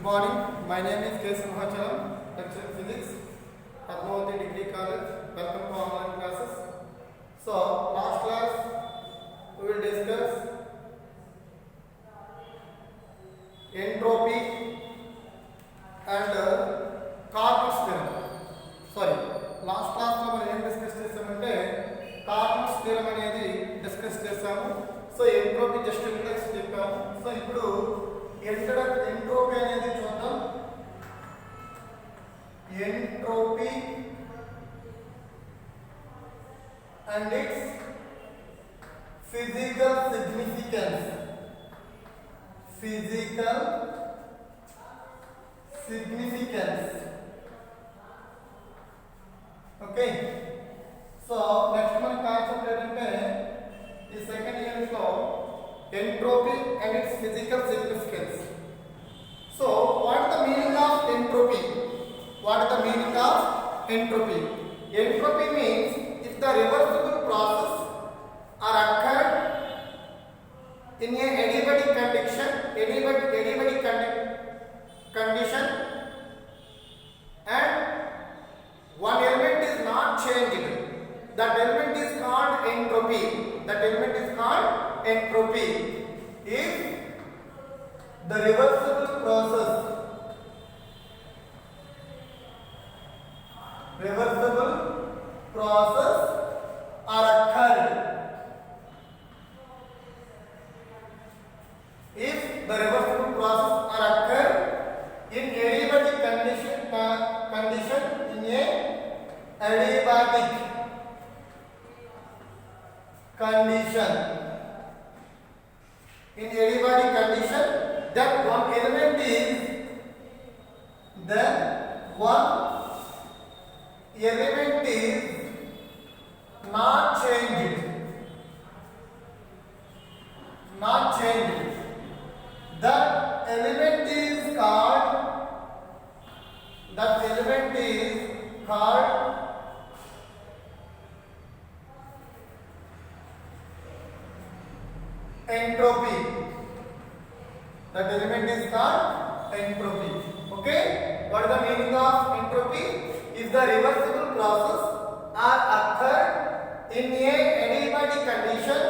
Good morning. My name is K. Samhacharam, lecturer in physics, Padmavati Degree College. Welcome to online classes. So, last class we will discuss entropy and Carnot's theorem. Sorry, last class లో మనం ఏం discuss చేసామంటే Carnot's theorem అనేది discuss చేసాము. So entropy just introduction చెప్పాము. So ఇప్పుడు entropy అనేది చూద్దాం. Entropy and it's physical significance. Physical significance. Okay, so next మన కాన్సెప్ట్ ఏంటంటే ఈ సెకండ్ యూనిట్ లో entropy and its physical significance. So what is the meaning of entropy? What is the meaning of entropy? Entropy means if the reversible process are occurred in a adiabatic condition, condition and one element is not changed, that element is called entropy. That element is called entropy. If the reversible process are occurred, if the reversible process are occurred in adiabatic condition in a adiabatic condition, in adiabatic condition, that one element is not changed. That element is called entropy. That element is called entropy. Okay, what is the meaning of entropy? If the reversible process are occurred in a adiabatic condition,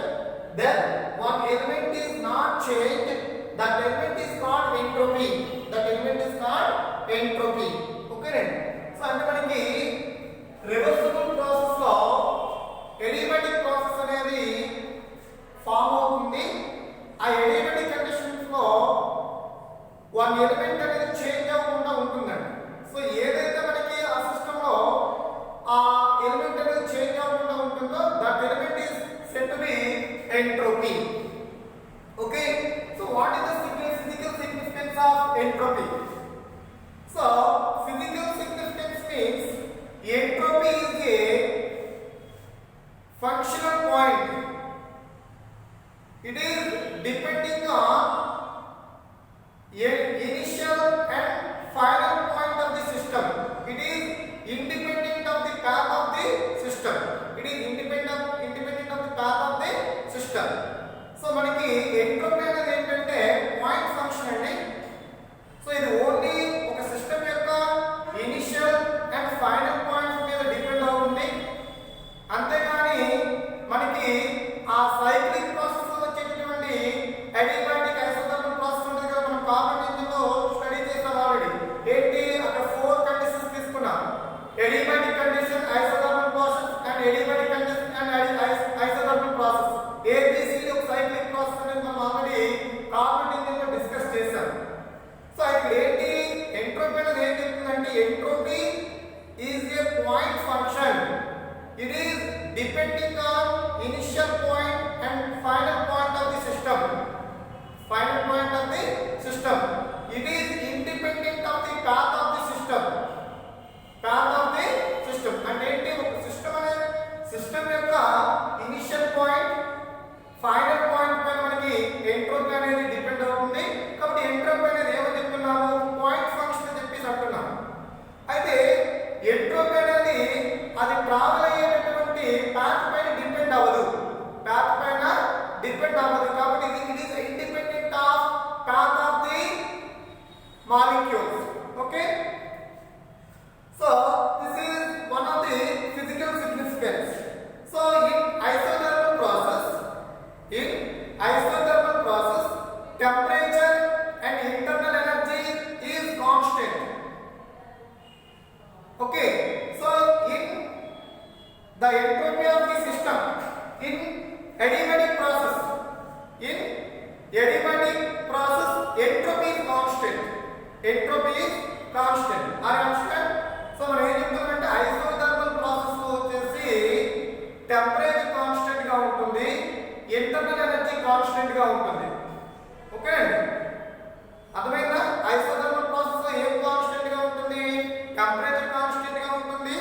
then one element is not changed, that element is called entropy. That element is called entropy. Okay, so ante maniki reversible process lo adiabatic process anedi form అవుతుంది. ఆ adiabatic conditions లో one element అనేది change అవ్వకుండా ఉంటుందండి. So ఏదైతే మనకి ఆ system లో ఆ ఎలిమెంట్ అనేది చేంజ్ అవ్వకుండా ఉంటుందో that element is said to be entropy. Okay, so what is the physical significance of entropy? So physical significance means entropy is a functional point. It is depending on initial and final point of the system. It is independent of the path of the system. It is independent of the path of the system. So మనకి entropy అనేది ఏంటంటే point function అండి. So ఇది only ఒక system యొక్క initial and final points మీద depend అవుతుంది. అంతేగాని మనకి ఆ సైక్లిక్ ప్రాసెస్ లో వచ్చేటటువంటి adiabatic isothermal ప్రాసెస్ ఉంటుంది కదా, మనం కార్బన్ ఇంజిన్ లో స్టడీ చేసాం ఆల్రెడీ. ఏంటి అక్కడ 4 కండిషన్స్ తీసుకున్నాం: adiabatic condition, isothermal process and adiabatic condition and isothermal process. ABC ఒక సైక్లిక్ ప్రాసెస్ అనేది మనం ఆల్రెడీ కార్బన్ ఇంజిన్ లో డిస్కస్ చేసాం. సో ఇక్కడ ఏంటి ఎంట్రోపీ అనేది ఏం చెప్తుందంటే entropy is a point function. It is depending on initial point and final point of the system. Final point of the system. It is independent of the path of the system. Path of the system. అంటే ఏంటి ఒక system యొక్క initial point final point పైన మనకి entropy అనేది depend అవుతుంది. కాబట్టి entropy అనేది ఏమని చెప్తున్నాము? పాయింట్ ఫంక్షన్ అని చెప్పేసి అంటున్నాము. అయితే ఎంట్రోపీ అనేది అది ట్రావెల్ అయ్యేటటువంటి పాత్ పైన డిపెండ్ అవ్వదు. కాబట్టి ఇది it is independent of path of molecules. Okay, so this is one of the physical significance. So in isothermal process, temperature and internal energy is constant. Okay, so in the entropy of the system in adiabatic process, entropy is constant. Are you understand? So మనం ఏం చెప్తామంటే isothermal process లో వచ్చేసి temperature constant గా ఉంటుంది, internal energy constant గా ఉంటుంది. Okay అండి, అర్థమైందా? ఐసోథర్మల్ ప్రాసెస్ లో ఏం కాన్స్టెంట్ గా ఉంటుంది? టెంపరేచర్ కాన్స్టెంట్ గా ఉంటుంది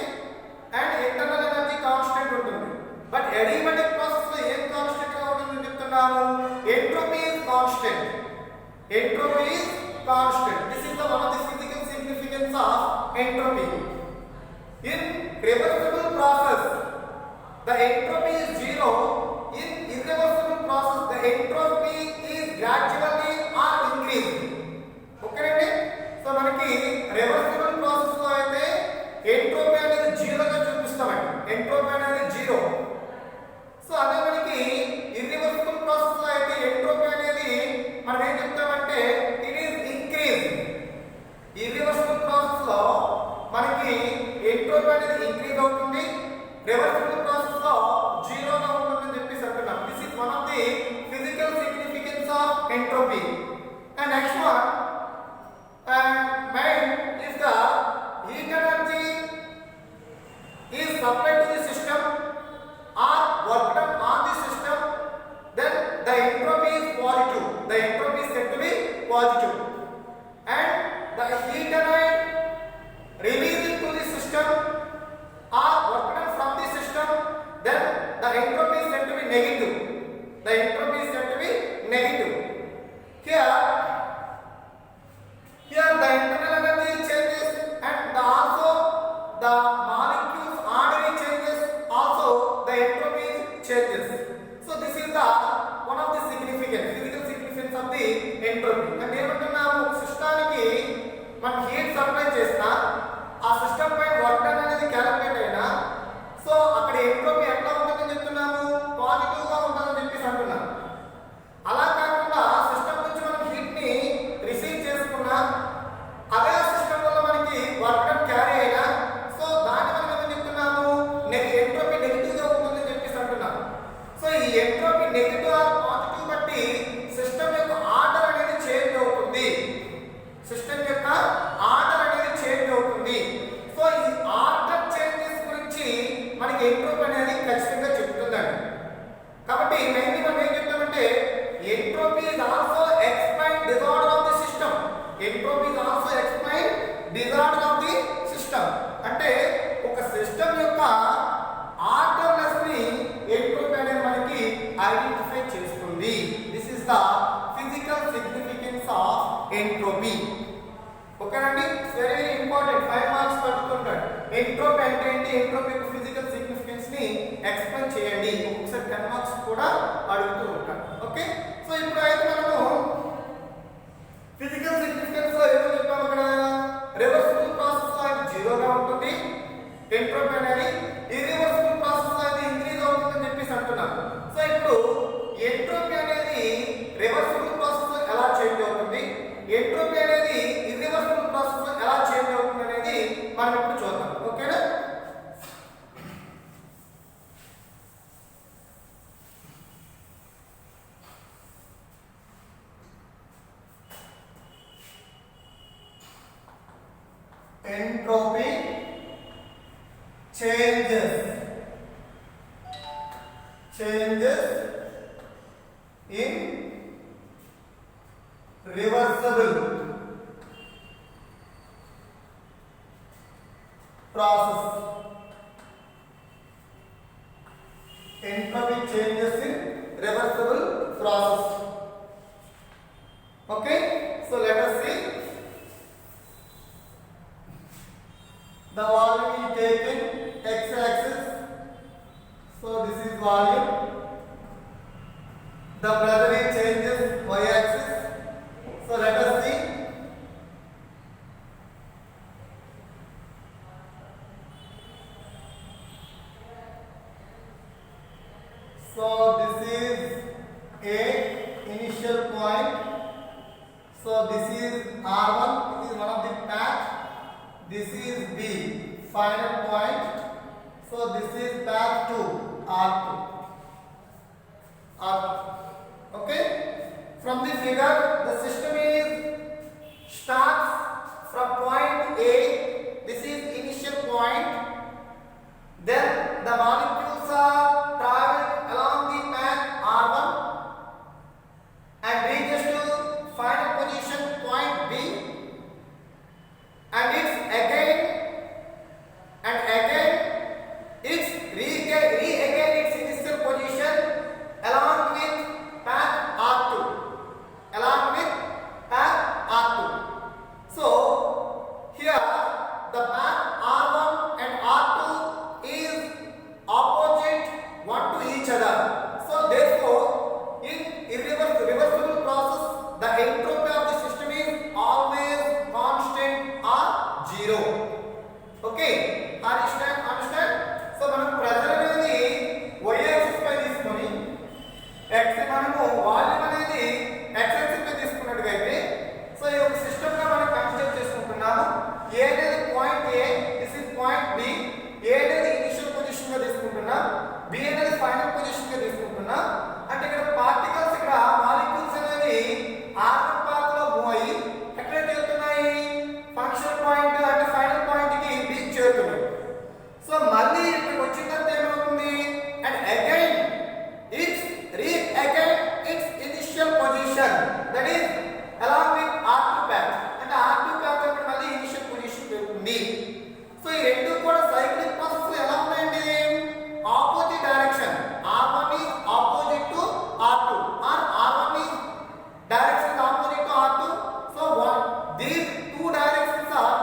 అండ్ ఇంటర్నల్ ఎనర్జీ కాన్స్టెంట్ ఉంటుంది. బట్ అడియాబాటిక్ ప్రాసెస్ లో ఏం కాన్స్టెంట్ గా ఉంటుందని చెప్తున్నాము? Entropy is constant. This is the one of the physical significance of entropy. In reversible process, the entropy is zero. In irreversible process, the entropy is gradually or increasing. Okay అండి, so మనకి reversible process లో అయితే entropy అనేది జీరోగా చూపిస్తామండి. Entropy అనేది zero. So అదే మనకి irreversible process లో అయితే ఎంట్రోపీ అనేది మనం ఏం చెప్తామంటే it is increase. Irreversible process లో మనకి ఎంట్రోపీ అనేది ఇంక్రీజ్ అవుతుంది, రివర్సిబుల్ ప్రాసెస్ లో జీరోగా ఉంటుందని చెప్పేసి అంటున్నాం. This is one of the physical significance of entropy. And next one, main is the heat energy is supplied to the system or work done on the system, then the entropy is positive. The entropy is said to be positive. And the heat energy released into the system or work done from the system, then the entropy is said to be negative. The entropy is said to be negative. Here the internal energy changes and also the molecules order changes, also the entropy changes. So this is the one of the physical significance of the entropy. And ఏమంటున్నాము, సిస్టానికి మనం heat supply చేసినా ఆ system పై work done అనేది calculate అయినా so అక్కడ entropy ఎట్లా ఉంటుందని చెప్తున్నాము? Positive గా ఉంటుందని చెప్పేసి అంటున్నాము. అలా కాకుండా సిస్టమ్ నుంచి మనం హీట్ ని రిసీవ్ చేసుకున్నా అదే సిస్టమ్ వల్ల మనకి వర్క్ డన్ క్యారీ అయినా సో దాన్ని మనం ఏమని చెప్తున్నాము? ఎంట్రోపీ నెగిటివ్ గా ఉంటుందని చెప్పేసి అంటున్నాము. సో ఈ ఎంట్రోపీ నెగిటివ్ ఆర్ పాజిటివ్ బట్టి సిస్టమ్ యొక్క ఆర్డర్ అనేది చేంజ్ అవుతుంది. సో ఈ ఆర్డర్ చేంజెస్ గురించి మనకి ఎంట్రోపీ అనేది ఖచ్చితంగా చెప్తుందండి. కాబట్టి మెయిన్లీ మనం ఏం చెప్తామంటే entropy is also explain disorder of the system. Entropy is also explain disorder of the system. అంటే ఒక సిస్టమ్ యొక్క ఆర్డర్నెస్ ని ఎంట్రోపీ అనేది మనకి ఐడెంటిఫై చేస్తుంది. This is the physical significance of entropy. ఓకేనండి, వెరీ ఇంపార్టెంట్. 5 మార్క్స్ పడుతుంటాడు. ఎంట్రోపీ అంటే ఏంటి, ఎంట్రోపీ యొక్క ఫిజికల్ సిగ్నిఫికెన్స్ ని ఎక్స్ప్లెయిన్ చేయండి. ఒకసారి 10 మార్క్స్ కూడా అడుగుతూ ఉంటాడు. ఓకే, సో ఇప్పుడు అయితే మనము ఫిజికల్ సిగ్నిఫికెన్స్ లో ఏమో చెప్పాము, అక్కడ రివర్సిబుల్ ప్రాసెస్ లో అయితే జీరోగా ఉంటుంది ఎంట్రోపీ అనేది, ఇర్రివర్సిబుల్ ప్రాసెస్ లో అయితే ఇంక్రీజ్ అవుతుందని చెప్పేసి అంటున్నాం. సో ఇప్పుడు ఎంట్రోపీ అనేది రివర్సిబుల్ ప్రాసెస్ లో ఎలా చేంజ్ అవుతుంది, ఎంట్రోపీ అనేది ఇర్రివర్సిబుల్ ప్రాసెస్ లో ఎలా చేంజ్ అవుతుంది అనేది మనం ఇప్పుడు చూద్దాం. ఓకేనా? Entropy changes in reversible process. Entropy changes in reversible process. Okay, so let us see. The volume is taken x-axis, so this is volume. The pressure changes y-axis, so let us see. So this is R1, it is one of the path. This is B, final point. So this is path 2, R2. Okay? From the figure, the system is starts from point A. This is initial point. Then the molecules are traveling along the path R1 and reaches to final position point B, and it's again its initial position along with path R2. So here the path R1 and R2 is opposite one to each other. So therefore, in reversible process, the entropy of the system is always constant or zero. Okay, understand? So మనం pressure అనేది y axis పై తీసుకొని x మనము volume అనేది x axis పై తీసుకున్నట్టుగైతే, so ఈ ఒక system గా మనం consider చేసుకుంటున్నాము. a అనేది point a, this is point b. a అనేది ఇనిషియల్ పొజిషన్ గా తీసుకుంటున్నాం, b అనేది ఫైనల్ పొజిషన్ గా తీసుకుంటున్నాం. అంటే ఇక్కడ పార్టికల్స్, ఇక్కడ మాలిక్యూల్స్ అనేవి r1 పాత్ లో మూవ్ అయ్యి ఎక్కడ చేరుతున్నాయి, ఫంక్షన్ పాయింట్ అంటే ఫైనల్ పాయింట్ కి b చేరుతున్నాయి. సో మళ్ళీ ఇక్కడ వచ్చిన తర్వాత ఏమవుతుంది, and again it's its initial position, that is along with R2 path. అంటే R2 path అప్పుడు మళ్ళీ ఇనిషియల్ పొజిషన్ పెరుగుతుంది. సో ఈ రెండు కూడా సైక్లిక్ ప్రాసెస్ ఎలా ఉన్నాయండి, opposite direction. R1 is opposite to R2 or R1 is direction opposite to R2. So these two directions are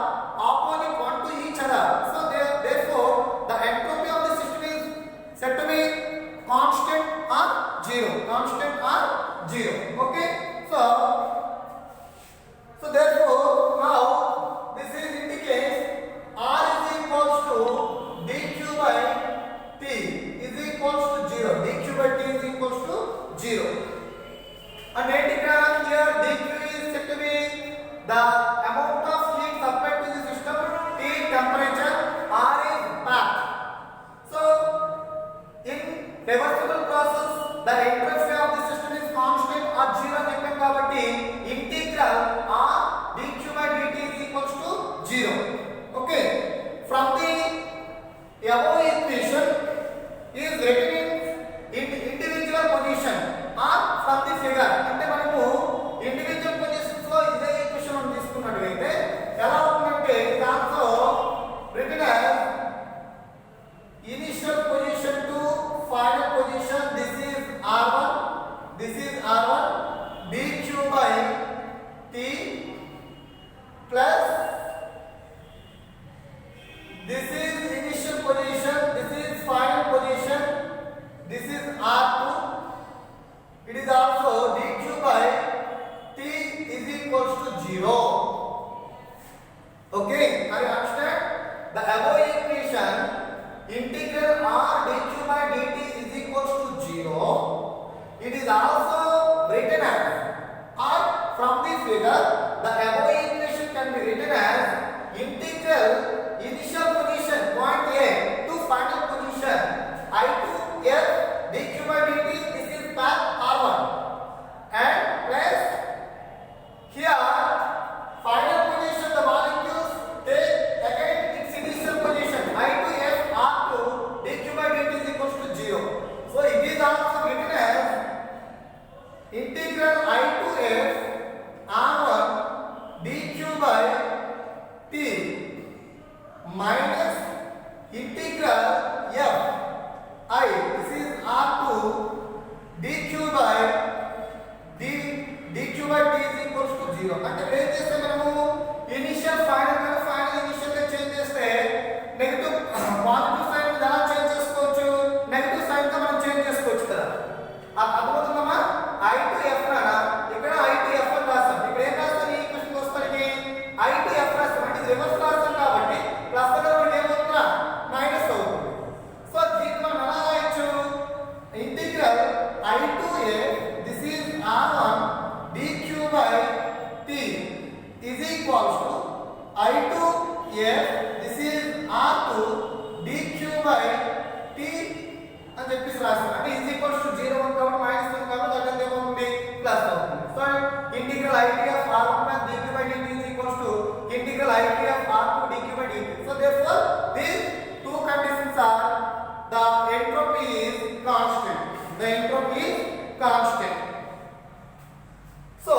opposite one to each other. So therefore the entropy of the system is said to be constant or zero. Okay, so therefore now this is indicates R is equals to dq by t is equals to 0. dq by t is equals to 0. And here dq is said to be the amount of heat supplied to the system, T temperature, R is path. So in reversible process, the entropy of the system is constant or 0 చెప్పాం కాబట్టి integral R dq by dt is equals to 0. Okay, from the above equation is written in individual position or from the figure. అంటే మనము individual positions లో ఇదే equation మనం తీసుకున్నట్లయితే ఎలా ఉంటుందంటే, దాంతో written as initial position to final position, this is R1 dq by t plus this is initial position, this is final position, this is R2, it is also dq by t is equals to 0. Okay, are you understand? The above equation integral R dq by dt is equals to 0. It is also written as, or from the figure the above equation can be written as integral initial position point A to final position I2F dq by dt, this is path R1, and plus here final position the molecules take again its initial position I2F R2 dq by dt is equals to 0. So it is also written as integral I2F R1 dq by t minus integral F I, this is R2 dq by dq by t is equals to 0. అంటే ఏం చేస్తే మనము initial final initial గా change చేస్తే negative positive sign ఎలా change చేసుకోవచ్చు, negative sign గా మనం చేంజ్ చేసుకోవచ్చు కదా. అర్థమవుతుందమ్మా? I2F రానా, ఇక్కడ I2F అని రాస్తాం. ఇక్కడ ఏం రాస్తాం, ఈ ఈక్వేషన్ వస్తానికి I2F రాస్తాం. అంటే రివర్స్ రాస్తాం కాబట్టి ప్లస్ అనేది మనకి ఏమవుతుందా, మైనస్ అవుతుంది. సో దీన్ని మనం ఎలా రాయొచ్చు, integral I2F, this is R1 dq by t F, this is R2 dq by T అని చెప్పేసి రాస్తాం. అంటే ఈజ్ ఈక్వల్స్ టు 0 ఉంది కాబట్టి మైనస్ ఉంది కాబట్టి అక్కడ ఏమవుతుంది ప్లస్ అవుతుంది. So integral IT of R1 plus dq by dt is equals to integral IT of R2 dq by dt. So therefore these two conditions are the entropy is constant. The entropy is constant. So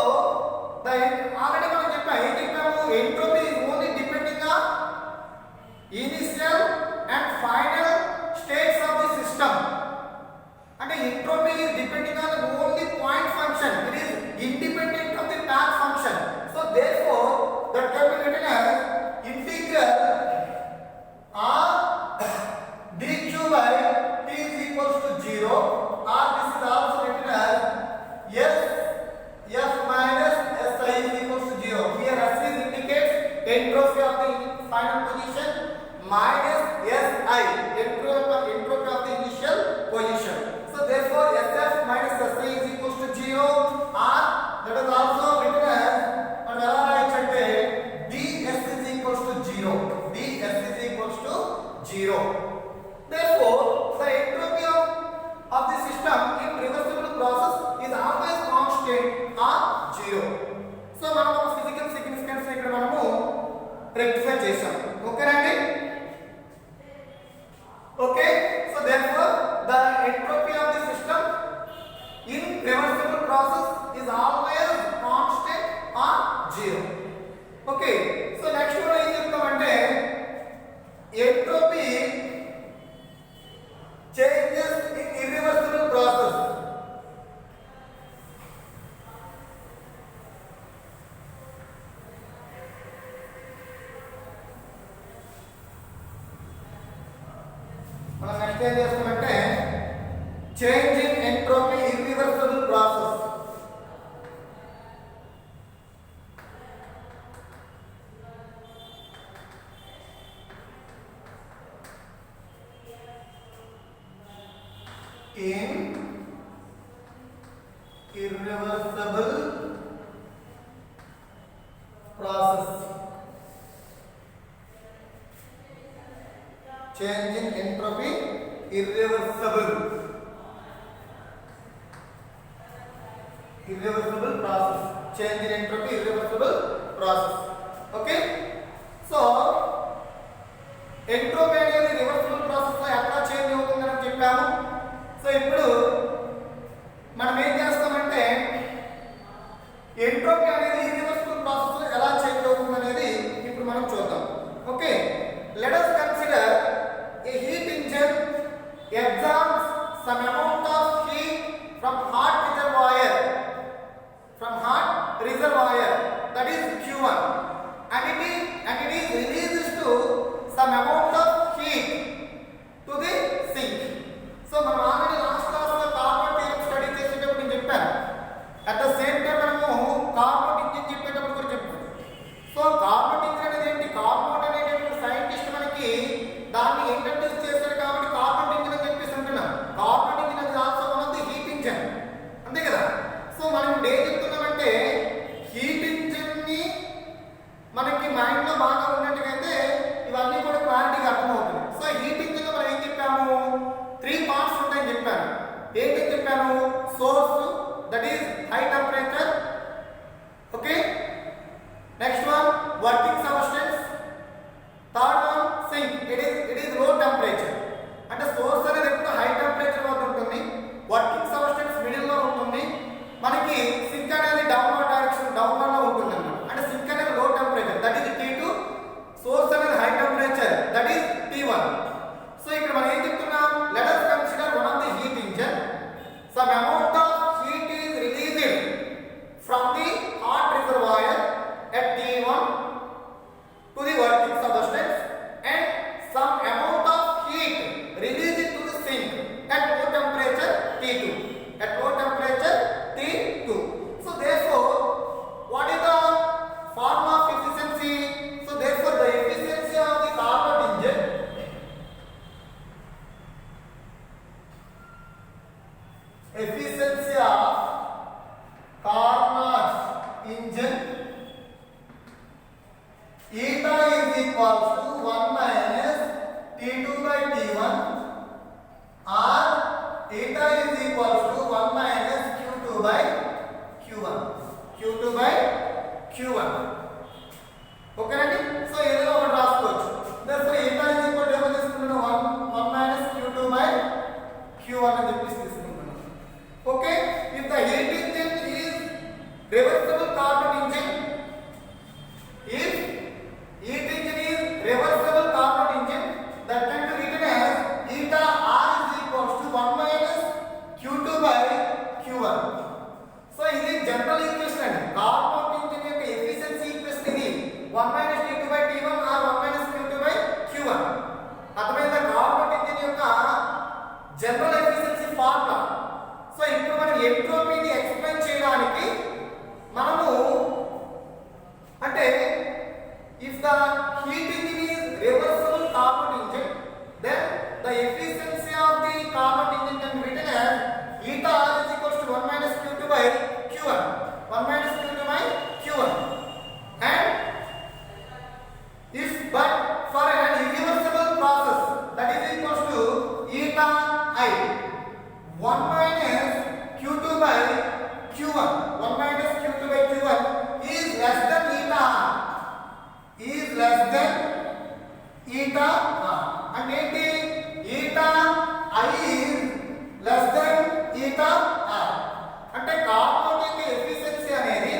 the already మనం చెప్పాము entropy is only depending on initial and final states of the system. And entropy is depending on only point function. It is independent of the path function. So therefore that can be written as integral R dq by T is equals to 0, or this is also written as S F minus Si is equals to 0. Here S is indicates entropy of the final position minus Si entropy of the initial position. So therefore SF minus Si is equals to 0, or that is also written as ds is equals to 0. ds is equals to 0. Therefore the entropy of the system in reversible process is always constant or 0. So మనం ఒక physical significance ఇక్కడ మనము rectify చేశాం. ఓకేనండి? Okay, so therefore the entropy of the system in reversible process is always constant or 0. Okay, so next one ఏం చెప్తామంటే entropy changes in irreversible process. మనం next ఏం చేస్తామంటే change in entropy irreversible process. in irreversible process. Change in entropy irreversible process. Change in entropy irreversible process. Okay, so entropy అనేది reversible process లో ఎట్లా change అవుతుందని చెప్పాము. సో ఇప్పుడు మనం ఏం చేస్తామంటే ఎంట్రోపీ అనేది ఇర్రివర్సిబుల్ ప్రాసెస్ లో ఎలా చేంజ్ అవుతుంది అనేది ఇప్పుడు మనం చూద్దాం. Okay, let us consider a heat engine absorbs some amount of heat from hot reservoir that is Q1 and it is released to some amount of heat to the sink. So మనం already last class లో carbon theory study చేసేటప్పుడు నేను చెప్పాను. At the same time మనము carbon engine చెప్పేటప్పుడు కూడా చెప్పాను. So carbon engine అనేది ఏంటి? కార్బన్ అనేటువంటి సైంటిస్ట్ మనకి దాన్ని ఇంట్రడ్యూస్ చేశారు కాబట్టి కార్బన్ ఇంజిన్ అని చెప్పేసి అంటున్నాం. కార్బన్ ఇంజిన్ అనేది also one of the heat engine, అంతే కదా. సో మనం ఏం చెప్తున్నామంటే హీట్ ఇంజిన్ ని equals to 1 minus T2 by T1 or eta is equals to 1 minus Q2 by Q1. Q2 by Q1. Okay రండి. సో ఏదో ఒకటి రాసుకోవచ్చు. therefore eta is equal to ఏమో తీసుకున్నాను 1 minus Q2 by Q1 అని చెప్పేసి తీసుకున్నాను. Okay, if the heat engine is reversible Carnot engine, if heat engine is reversible Carnot engine, that can be written as eta R is equals to 1 minus Q2 by Q1. So ఇది general equation అండి. Carnot engine యొక్క efficiency equation ఇది 1 minus T2 by T1 or 1 minus Q2 by Q1. అర్థమైందా? Carnot engine యొక్క general efficiency formula. So ఇప్పుడు మనం ఎంట్రోపీని explain చేయడానికి మనము అంటే if the heat engine is reversible Carnot engine, then the efficiency of the Carnot engine can be written as eta R is equals to 1 minus Q2 by Q1. 1 minus Q2 by Q1. And if but for an irreversible process, that is equals to eta I 1 minus Q2 by Q1. 1 minus Q2 by Q1 is less than eta R. Is less than eta R. And ఏంటి? eta I is less than eta R. అంటే Carnot యొక్క efficiency అనేది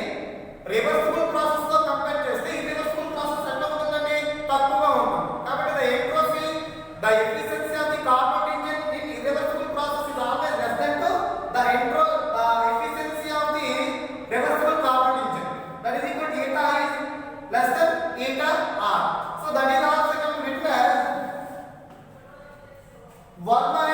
reversible process తో compare చేస్తే irreversible process ఎంత ఉంటుందండి? తక్కువగా ఉంటుంది. కాబట్టి the entropy, the efficiency of the Carnot engine in irreversible process is always less than to the efficiency of the reversible Carnot engine. That is equal to eta I is less than eta R. So that is also can be written as 1 minus